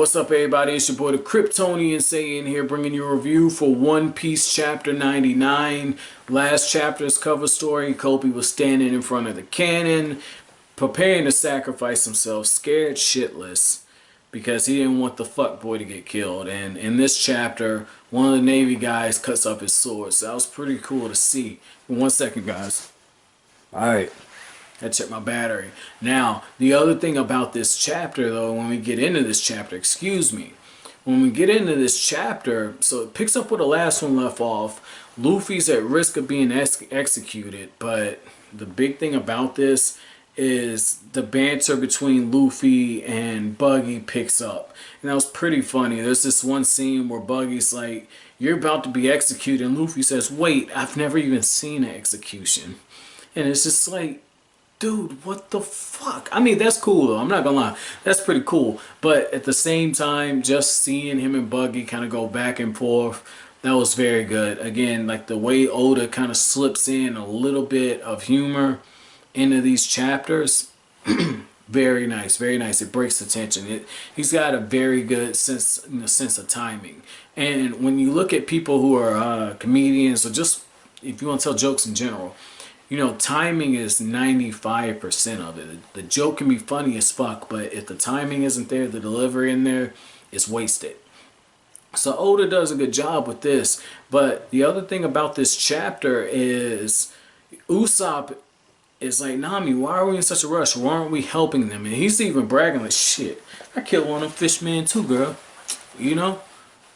What's up, everybody? It's your boy the Kryptonian saying here, bringing you a review for One Piece chapter 99. Last chapter's cover story, Kobe was standing in front of the cannon, preparing to sacrifice himself, scared shitless, because he didn't want the fuckboy to get killed. And in this chapter, one of the Navy guys cuts up his sword. So that was pretty cool to see. 1 second, guys. Alright. I check my battery. Now, the other thing about this chapter, though, when we get into this chapter, when we get into this chapter, so it picks up where the last one left off. Luffy's at risk of being executed, but the big thing about this is the banter between Luffy and Buggy picks up. And that was pretty funny. There's this one scene where Buggy's like, "You're about to be executed," and Luffy says, "Wait, I've never even seen an execution." And it's just like, dude, what the fuck? I mean, that's cool though. I'm not gonna lie. That's pretty cool. But at the same time, just seeing him and Buggy kind of go back and forth, that was very good. Again, like the way Oda kind of slips in a little bit of humor into these chapters. Very nice, very nice. It breaks the tension. He's got a very good sense of timing. And when you look at people who are comedians, or just if you want to tell jokes in general, you know, timing is 95% of it. The joke can be funny as fuck, but if the timing isn't there, the delivery in there, it's wasted. So Oda does a good job with this. But the other thing about this chapter is Usopp is like, "Nami, why are we in such a rush? Why aren't we helping them?" And he's even bragging like, "Shit, I killed one of them fishmen too, girl. You know,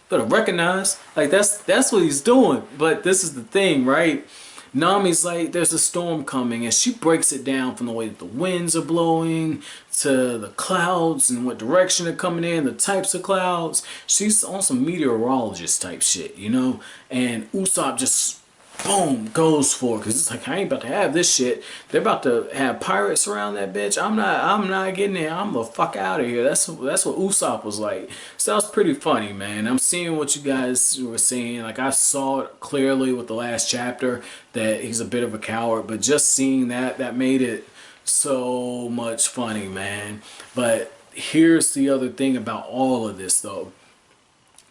better recognize." Like that's what he's doing. But this is the thing, right? Nami's like, there's a storm coming, and she breaks it down from the way that the winds are blowing to the clouds and what direction they're coming in, the types of clouds. She's on some meteorologist type shit, you know? And Usopp just, boom, goes for it, because it's like, I ain't about to have this shit. They're about to have pirates around that bitch. I'm not getting it. I'm the fuck out of here. That's what Usopp was like. So that was pretty funny, man. I'm seeing what you guys were saying. Like, I saw it clearly with the last chapter that he's a bit of a coward, but just seeing that made it so much funny, man. But here's the other thing about all of this, though.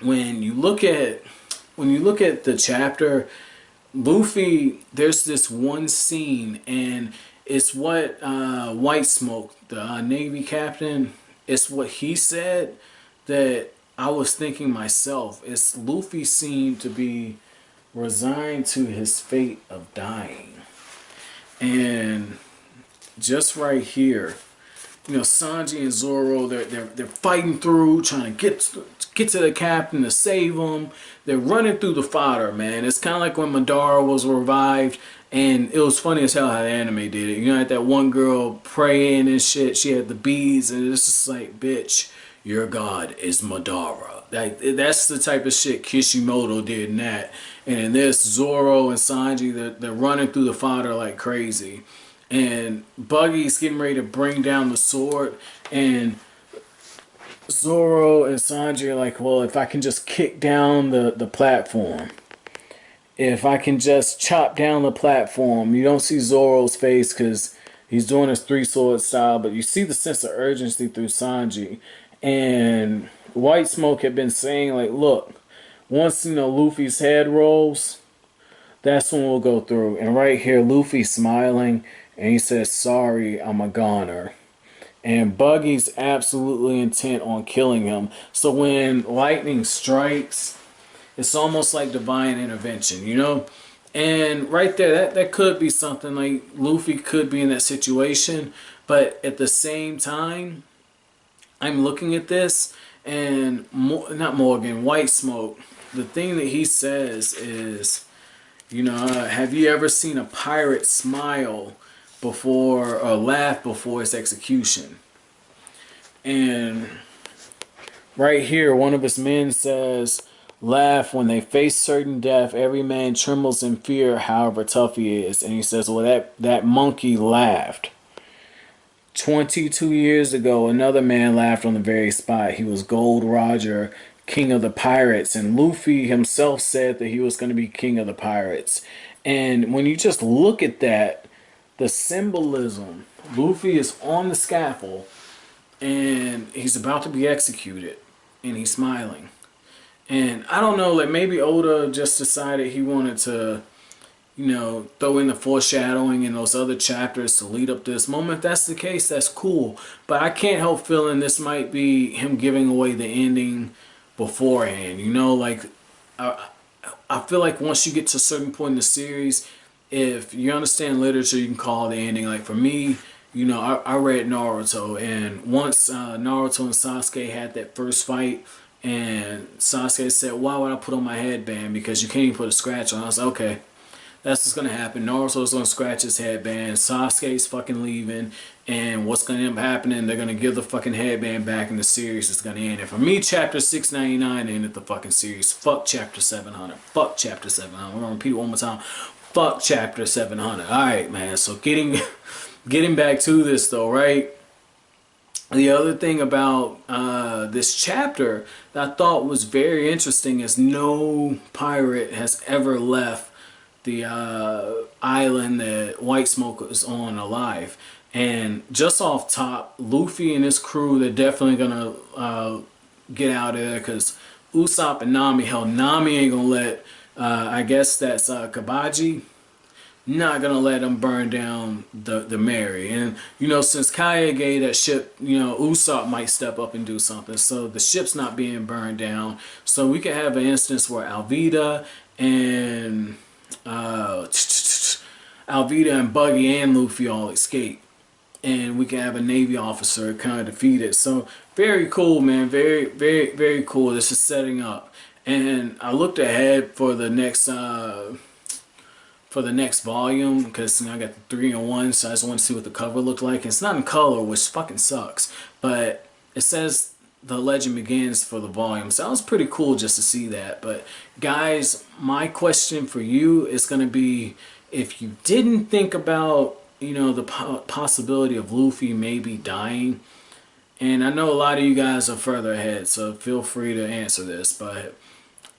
When you look at the chapter, Luffy, there's this one scene, and it's what White Smoke, the Navy captain, it's what he said that I was thinking myself. It's Luffy seemed to be resigned to his fate of dying. And just right here, you know, Sanji and Zoro, they're fighting through, trying to get to the captain to save him. They're running through the fodder, man. It's kind of like when Madara was revived, and it was funny as hell how the anime did it. You know, had that one girl praying and shit. She had the beads, and it's just like, bitch, your god is Madara. Like, that's the type of shit Kishimoto did in that. And in this, Zoro and Sanji, they're running through the fodder like crazy. And Buggy's getting ready to bring down the sword, and Zoro and Sanji are like, well, if I can just kick down the platform. If I can just chop down the platform. You don't see Zoro's face because he's doing his three-sword style, but you see the sense of urgency through Sanji. And White Smoke had been saying, like, look, once, you know, Luffy's head rolls, that's when we'll go through. And right here, Luffy's smiling, and he says, "Sorry, I'm a goner." And Buggy's absolutely intent on killing him. So when lightning strikes, it's almost like divine intervention, you know? And right there, that could be something. Like, Luffy could be in that situation. But at the same time, I'm looking at this, and White Smoke, the thing that he says is, you know, have you ever seen a pirate smile before or laugh before his execution? And right here, one of his men says, "Laugh when they face certain death. Every man trembles in fear, however tough he is." And he says, well, that monkey laughed. 22 years ago, another man laughed on the very spot. He was Gold Roger, king of the pirates. And Luffy himself said that he was going to be king of the pirates. And when you just look at that, the symbolism, Luffy is on the scaffold and he's about to be executed. and he's smiling. And I don't know, like maybe Oda just decided he wanted to, you know, throw in the foreshadowing in those other chapters to lead up to this moment. If that's the case, that's cool. But I can't help feeling this might be him giving away the ending beforehand. You know, like I feel like once you get to a certain point in the series, if you understand literature, you can call it the ending. Like for me, you know, I read Naruto, and once Naruto and Sasuke had that first fight, and Sasuke said, "Why would I put on my headband? Because you can't even put a scratch on." I was like, okay, that's what's gonna happen. Naruto's gonna scratch his headband. Sasuke's fucking leaving, and what's gonna end up happening? They're gonna give the fucking headband back, and the series is gonna end. And for me, chapter 699 ended the fucking series. Fuck chapter 700. Fuck chapter 700. We're gonna repeat it one more time. Fuck chapter 700. All right, man. So getting back to this though, right? The other thing about this chapter that I thought was very interesting is no pirate has ever left the island that White Smoke is on alive. And just off top, Luffy and his crew, they're definitely gonna get out of there because Usopp and Nami, hell, Nami ain't gonna let, I guess that's Kabaji, not gonna let them burn down the Mary. And you know, since Kaya gave that ship, you know, Usopp might step up and do something. So the ship's not being burned down. So we could have an instance where Alvida and Buggy and Luffy all escape, and we can have a Navy officer kind of defeated. So very cool, man. Very, very, very cool. This is setting up. And I looked ahead for the next volume because, you know, I got the 3-in-1, so I just want to see what the cover looked like. It's not in color, which fucking sucks, but it says the legend begins for the volume, so that was pretty cool just to see that. But guys, my question for you is going to be, if you didn't think about, you know, the possibility of Luffy maybe dying, and I know a lot of you guys are further ahead, so feel free to answer this, but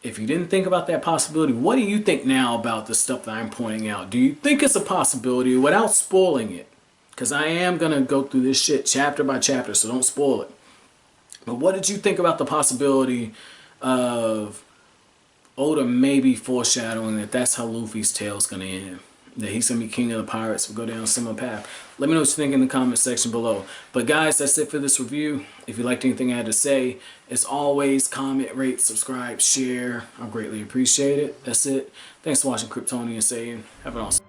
if you didn't think about that possibility, what do you think now about the stuff that I'm pointing out? Do you think it's a possibility without spoiling it? Because I am going to go through this shit chapter by chapter, so don't spoil it. But what did you think about the possibility of Oda maybe foreshadowing that that's how Luffy's tale is going to end? That he's going to be king of the pirates, will go down a similar path. Let me know what you think in the comment section below. But guys, that's it for this review. If you liked anything I had to say, as always, comment, rate, subscribe, share. I greatly appreciate it. That's it. Thanks for watching Kryptonian Saying. Have an awesome